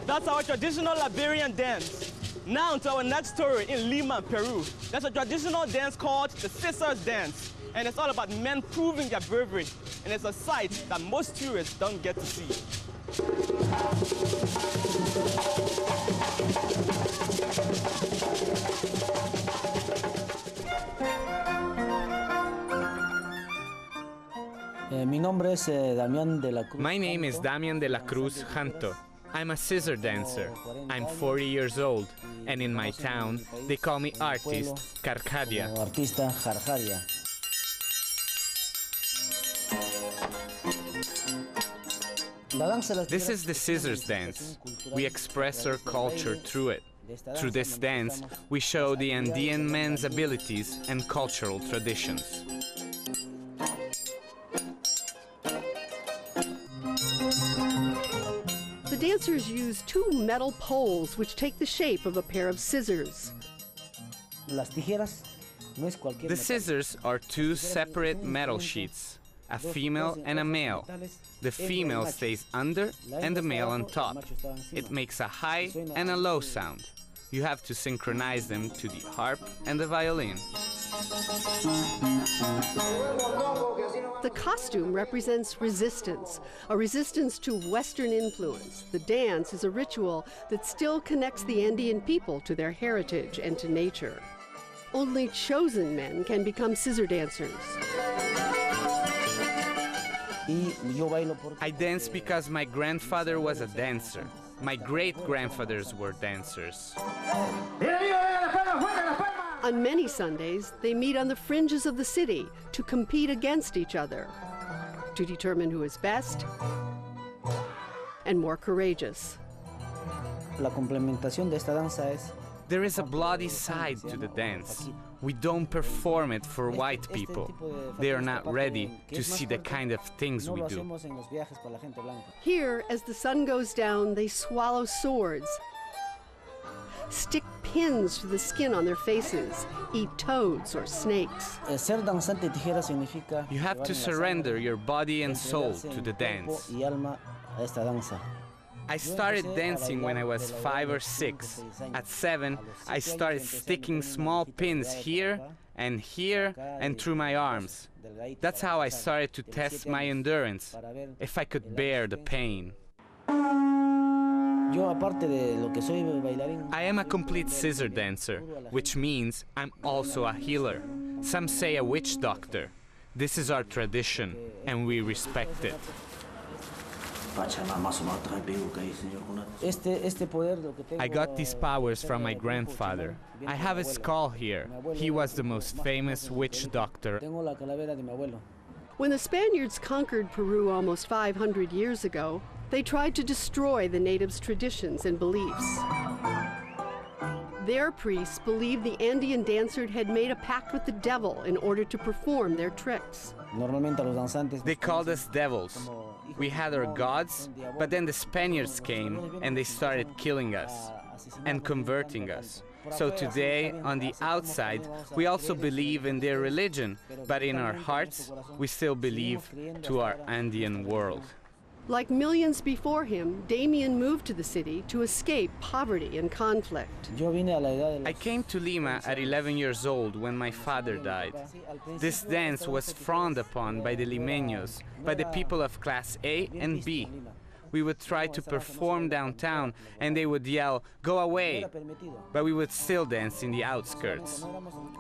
That's our traditional Liberian dance. Now to our next story in Lima, Peru. There's a traditional dance called the scissor dance. And it's all about men proving their bravery. And it's a sight that most tourists don't get to see. My name is Damian de la Cruz Janto. I'm a scissor dancer. I'm 40 years old, and in my town, they call me artist Carcadia. This is the scissors dance. We express our culture through it. Through this dance, we show the Andean men's abilities and cultural traditions. The dancers use two metal poles which take the shape of a pair of scissors. The scissors are two separate metal sheets, a female and a male. The female stays under and the male on top. It makes a high and a low sound. You have to synchronize them to the harp and the violin. The costume represents resistance, a resistance to Western influence. The dance is a ritual that still connects the Andean people to their heritage and to nature. Only chosen men can become scissor dancers. I dance because my grandfather was a dancer. My great-grandfathers were dancers. On many Sundays, they meet on the fringes of the city to compete against each other, to determine who is best and more courageous. There is a bloody side to the dance. We don't perform it for white people. They are not ready to see the kind of things we do. Here, as the sun goes down, they swallow swords, stick pins through the skin on their faces, eat toads or snakes. You have to surrender your body and soul to the dance. I started dancing when I was 5 or 6. At 7, I started sticking small pins here and through my arms. That's how I started to test my endurance, if I could bear the pain. I am a complete scissor dancer, which means I'm also a healer. Some say a witch doctor. This is our tradition, and we respect it. I got these powers from my grandfather. I have his skull here. He was the most famous witch doctor. When the Spaniards conquered Peru almost 500 years ago, they tried to destroy the natives' traditions and beliefs. Their priests believed the Andean dancer had made a pact with the devil in order to perform their tricks. They called us devils. We had our gods, but then the Spaniards came and they started killing us and converting us. So today, on the outside, we also believe in their religion, but in our hearts, we still believe to our Andean world. Like millions before him, Damian moved to the city to escape poverty and conflict. I came to Lima at 11 years old when my father died. This dance was frowned upon by the Limeños, by the people of class A and B. We would try to perform downtown and they would yell, "Go away!" But we would still dance in the outskirts.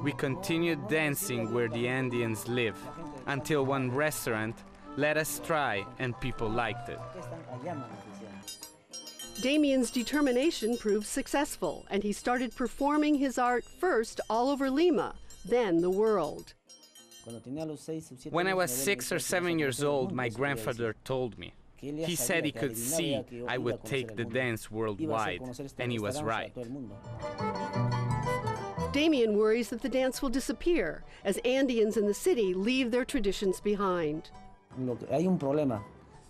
We continued dancing where the Andeans live, until one restaurant let us try, and people liked it. Damian's determination proved successful, and he started performing his art first all over Lima, then the world. When I was 6 or 7 years old, my grandfather told me. He said he could see I would take the dance worldwide, and he was right. Damian worries that the dance will disappear as Andeans in the city leave their traditions behind.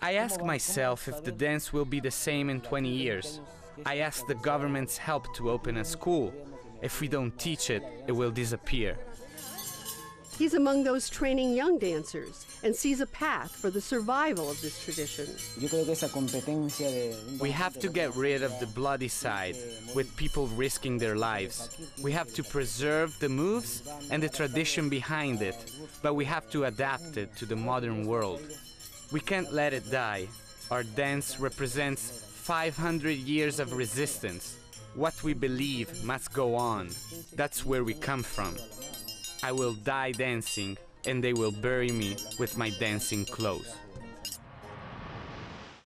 I ask myself if the dance will be the same in 20 years. I ask the government's help to open a school. If we don't teach it, it will disappear. He's among those training young dancers and sees a path for the survival of this tradition. We have to get rid of the bloody side, with people risking their lives. We have to preserve the moves and the tradition behind it, but we have to adapt it to the modern world. We can't let it die. Our dance represents 500 years of resistance. What we believe must go on. That's where we come from. I will die dancing, and they will bury me with my dancing clothes.